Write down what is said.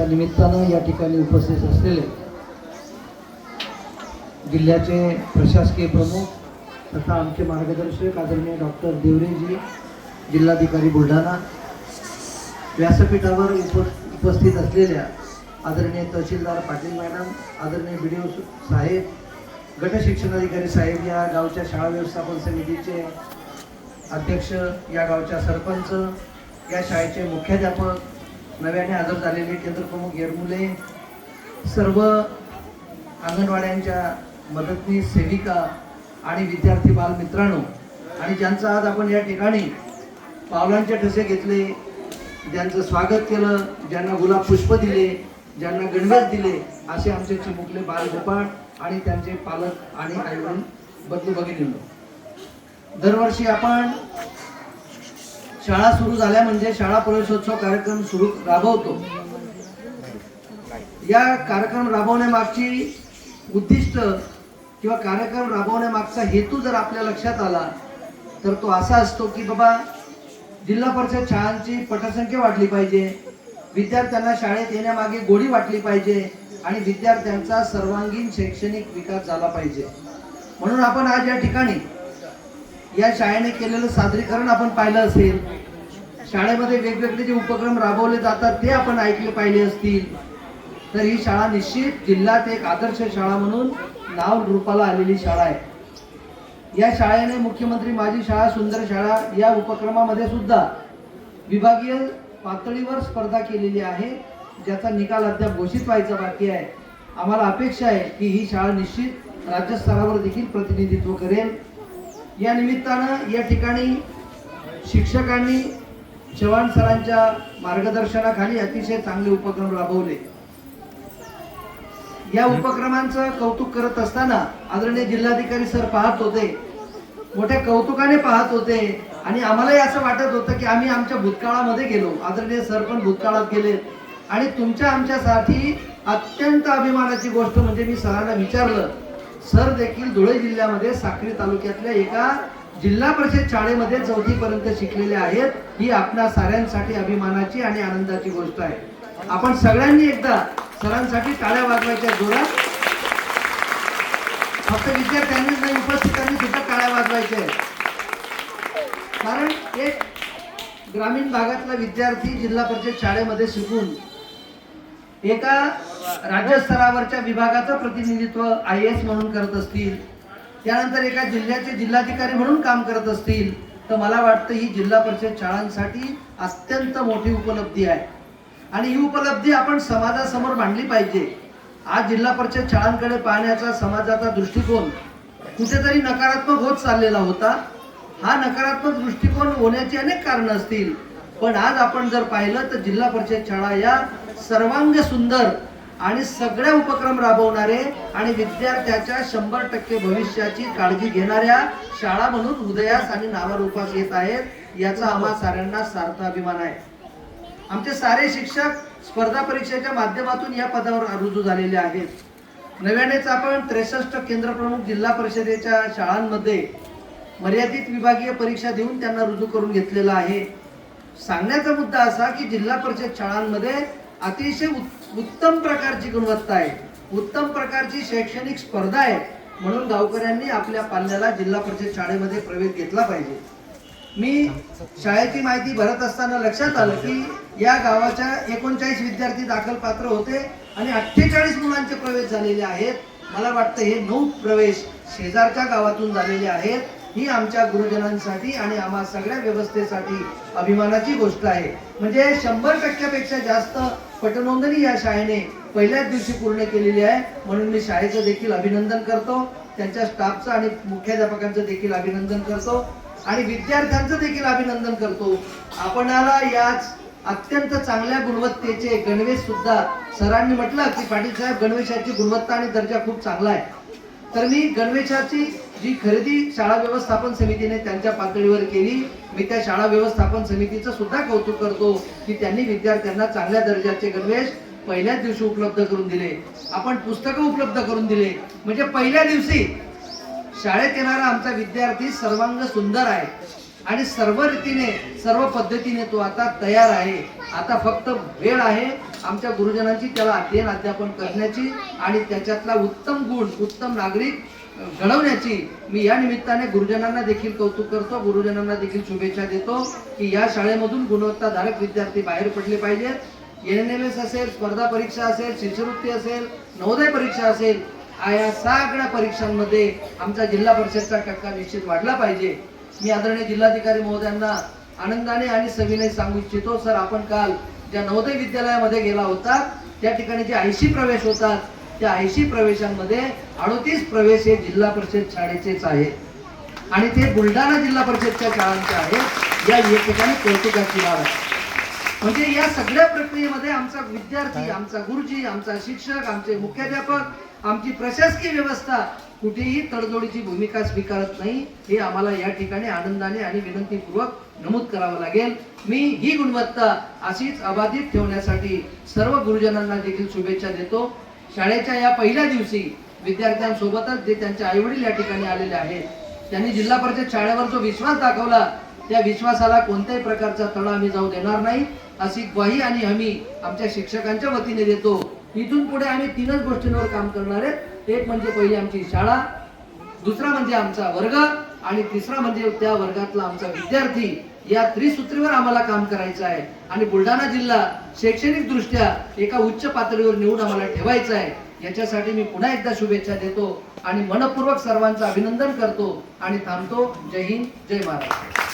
दिनाच्या निमित्तानं या ठिकाणी उपस्थित असलेले जिल्ह्याचे प्रशासकीय प्रमुख तथा आमचे मार्गदर्शक आदरणीय डॉक्टर देवरेजी, जिल्हाधिकारी बुलढाणा, व्यासपीठावर उपस्थित असलेल्या आदरणीय तहसीलदार पाटील मॅडम, आदरणीय BDO साहेब, गट शिक्षणाधिकारी साहेब, या गावच्या शाळा व्यवस्थापन समितीचे अध्यक्ष, या गावच्या सरपंच, या शाळेचे मुख्याध्यापक, नव्याने हजर झालेले केंद्र प्रमुख येरमुले, सर्व अंगणवाड्यांच्या मदतनीस, सेविका आणि विद्यार्थी बालमित्रांनो, आणि ज्यांचं आज आपण या ठिकाणी पावलांचे ठसे घेतले, ज्यांचं स्वागत केलं, ज्यांना गुलाब पुष्प दिले, ज्यांना गणवेश दिले, असे आमचे चिमुकले बालगोपाळ आणि त्यांचे पालक आणि आईवडील बंधू भगिनींनो, दरवर्षी आपण शाळा सुरू झाल्या म्हणजे शाळा प्रवेशोत्सव कार्यक्रम राबवतो. या कार्यक्रम राबवण्यामागची उद्दिष्ट किंवा कार्यक्रम राबवण्यामागचा हेतू जर आपल्या लक्षात आला तर तो असा असतो की बाबा, जिल्हा परिषद शाळांची पटसंख्या वाढली पाहिजे, विद्यार्थ्यांना शाळेत येण्यामागे गोडी वाटली पाहिजे आणि विद्यार्थ्यांचा सर्वांगीण शैक्षणिक विकास झाला पाहिजे. म्हणून आपण आज या ठिकाणी या शाळेने केलेलं सादरीकरण आपण पाहिलं असेल. शाळेमध्ये वेगवेगळे जे उपक्रम राबवले जातात ते आपण ऐकले पाहिले असतील. तर ही शाळा निश्चित जिल्ह्यात एक आदर्श शाळा म्हणून नाव रूपाला आलेली शाळा आहे. या शाळेने मुख्यमंत्री माझी शाळा सुंदर शाळा या उपक्रमामध्ये सुद्धा विभागीय पातळीवर स्पर्धा केलेली आहे, ज्याचा निकाल अद्याप घोषित व्हायचा बाकी आहे. आम्हाला अपेक्षा आहे की ही शाळा निश्चित राज्यस्तरावर देखील प्रतिनिधित्व करेल. या निमित्तानं या ठिकाणी शिक्षकांनी चव्हाण सरांच्या मार्गदर्शनाखाली अतिशय चांगले उपक्रम राबवले. या उपक्रमांचं कौतुक करत असताना आदरणीय जिल्हाधिकारी सर पाहत होते, मोठ्या कौतुकाने पाहत होते, आणि आम्हालाही असं वाटत होतं की आम्ही आमच्या भूतकाळामध्ये गेलो. आदरणीय सर पण भूतकाळात गेले, आणि तुमच्या आमच्यासाठी अत्यंत अभिमानाची गोष्ट म्हणजे मी सरांना विचारलं, सर देखील धुळे जिल्ह्यामध्ये साक्री तालुक्यातल्या एका जिल्हा परिषद शाळेमध्ये 4थी पर्यंत शिकलेले आहेत. ही आपल्या साऱ्यांसाठी अभिमानाची आणि आनंदाची गोष्ट आहे. आपण सगळ्यांनी एकदा सरांसाठी टाळ्या वाजवायच्या जोरात. फक्त विद्यार्थ्यांनीच नाही, उपस्थितांनी सुद्धा टाळ्या वाजवायच्या आहेत. कारण एक ग्रामीण भागातला विद्यार्थी जिल्हा परिषद शाळेमध्ये शिकून एका राज्यस्तरावरच्या विभागाचं प्रतिनिधित्व IAS म्हणून करत असतील, त्यानंतर एका जिल्ह्याचे जिल्हाधिकारी म्हणून काम करत असतील, तर मला वाटतं ही जिल्हा परिषद शाळांसाठी अत्यंत मोठी उपलब्धी आहे. आणि ही उपलब्धी आपण समाजासमोर मांडली पाहिजे. आज जिल्हा परिषद शाळांकडे पाहण्याचा समाजाचा दृष्टिकोन कुठेतरी नकारात्मक होत चाललेला होता. हा नकारात्मक दृष्टिकोन होण्याची अनेक कारणं असतील, पण आज आपण जर पाहिलं तर जिल्हा परिषद शाळा या सर्वांग सुंदर आणि सगळे उपक्रम राबवणारे आणि विद्यार्थ्याच्या 100% भविष्याची काळजी घेणाऱ्या शाळा म्हणून उदयास आणि नावारूपास येत आहेत. याचा आम्हा साऱ्यांना सार्थ अभिमान आहे. आमचे सारे शिक्षक स्पर्धा परीक्षेच्या माध्यमातून या पदावर रुजू झालेले आहेत. नव्यानेच आपण 63 केंद्र प्रमुख जिल्हा परिषदेच्या शाळांमध्ये मर्यादित विभागीय परीक्षा देऊन त्यांना रुजू करून घेतलेला आहे. सांगण्याचा मुद्दा असा की जिल्हा परिषद शाळांमध्ये अतिशय उत्तम प्रकारची गुणवत्ता आहे, उत्तम प्रकारची शैक्षणिक स्पर्धा आहे. म्हणून गावकऱ्यांनी आपल्या पाल्याला जिल्हा परिषद शाळेमध्ये प्रवेश घेतला पाहिजे. मी शाळेची माहिती भरत असताना लक्षात आलं की या गावाच्या 39 विद्यार्थी दाखल पात्र होते आणि 48 मुलांचे प्रवेश झालेले आहेत. मला वाटतं हे 9 प्रवेश शेजारच्या गावातून झालेले आहेत. ही आमच्या गुरुजनांसाठी आणि आम्हा सगळ्या व्यवस्थेसाठी अभिमानाची गोष्ट आहे. म्हणजे 100% पेक्षा जास्त पटनोंदणी या शाळेने पहिल्याच दिवशी पूर्ण केलेली आहे. म्हणून मी शाळेचं देखील अभिनंदन करतो, त्यांच्या स्टाफचं आणि मुख्याध्यापकांचं देखील अभिनंदन करतो आणि विद्यार्थ्यांचं देखील अभिनंदन करतो. आपणाला याच अत्यंत चांगल्या गुणवत्तेचे गणवेश सुद्धा सरांनी म्हटलं की पाटील साहेब, गणवेशाची गुणवत्ता आणि दर्जा खूप चांगला आहे. तर मी गणवेशाची जी खरेदी शाळा व्यवस्थापन समितीने त्यांच्या पातळीवर केली, मी त्या शाळा व्यवस्थापन समितीचं सुद्धा कौतुक करतो की त्यांनी विद्यार्थ्यांना चांगल्या दर्जाचे गणवेश पहिल्याच दिवशी उपलब्ध करून दिले. आपण पुस्तकं उपलब्ध करून दिले. म्हणजे पहिल्या दिवशी शाळेत येणारा आमचा विद्यार्थी सर्वांग सुंदर आहे आणि सर्व रीतीने सर्व पद्धतीने तो आता तयार आहे. आता फक्त वेळ आहे आमच्या गुरुजनांची त्याला अध्ययन अध्यापन करण्याची आणि त्याच्यातला उत्तम गुण उत्तम नागरिक घडवण्याची मी या निमित्ताने गुरुजनांना देखील कौतुक करतो, गुरुजनांना देखील शुभेच्छा देतो की या शाळेमधून गुणवत्ताधारक विद्यार्थी बाहेर पडले पाहिजेत. NMS असेल, स्पर्धा परीक्षा असेल, शिष्यवृत्ती असेल, नवोदय परीक्षा असेल, या सगळ्या परीक्षांमध्ये आमचा जिल्हा परिषदचा टक्का निश्चित वाढला पाहिजे. मी आदरणीय जिल्हाधिकारी महोदयांना आनंदाने आणि सविनय सांगू इच्छितो, सर आपण काल ज्या नवोदय विद्यालयामध्ये गेला होता त्या ठिकाणी जे 80 प्रवेश होतात त्या 80 प्रवेशांमध्ये 38 प्रवेश हे जिल्हा परिषद शाळेचेच आहेत आणि ते बुलढाणा जिल्हा परिषदच्या शाळांचे आहेत. या ठिकाणी कौतुकाची बाब आहे. म्हणजे या सगळ्या प्रक्रियेमध्ये आमचा विद्यार्थी, आमचा गुरुजी, आमचा शिक्षक, आमचे मुख्याध्यापक, आमची प्रशासकीय व्यवस्था कुठेही तडजोडीची भूमिका स्वीकारत नाही. हे आम्हाला या ठिकाणी आनंदाने आणि विनंतीपूर्वक नमूद करावं लागेल. मी ही गुणवत्ता अशीच अबाधित ठेवण्यासाठी सर्व गुरुजनांना देखील शुभेच्छा देतो. शाळेच्या या पहिल्या दिवशी विद्यार्थ्यांसोबतच जे त्यांचे आईवडील या ठिकाणी आलेले आहेत त्यांनी जिल्हा परिषद शाळेवर जो विश्वास दाखवला त्या विश्वासाला कोणत्याही प्रकारचा तडा आम्ही जाऊ देणार नाही अशी ग्वाही आणि हमी आमच्या शिक्षकांच्या वतीने देतो. इथून पुढे आम्ही 3च गोष्टींवर काम करणार आहेत. एक म्हणजे पहिली आमची शाळा, दुसरा म्हणजे आमचा वर्ग आणि तिसरा म्हणजे त्या वर्गातला आमचा विद्यार्थी. या त्रिसूत्रीवर आम्हाला काम करायचं आहे आणि बुलढाणा जिल्हा शैक्षणिक दृष्ट्या एका उच्च पातळीवर नेऊन आम्हाला ठेवायचं आहे. याच्यासाठी मी पुन्हा एकदा शुभेच्छा देतो आणि मनपूर्वक सर्वांचं अभिनंदन करतो आणि थांबतो. जय हिंद, जय महाराष्ट्र.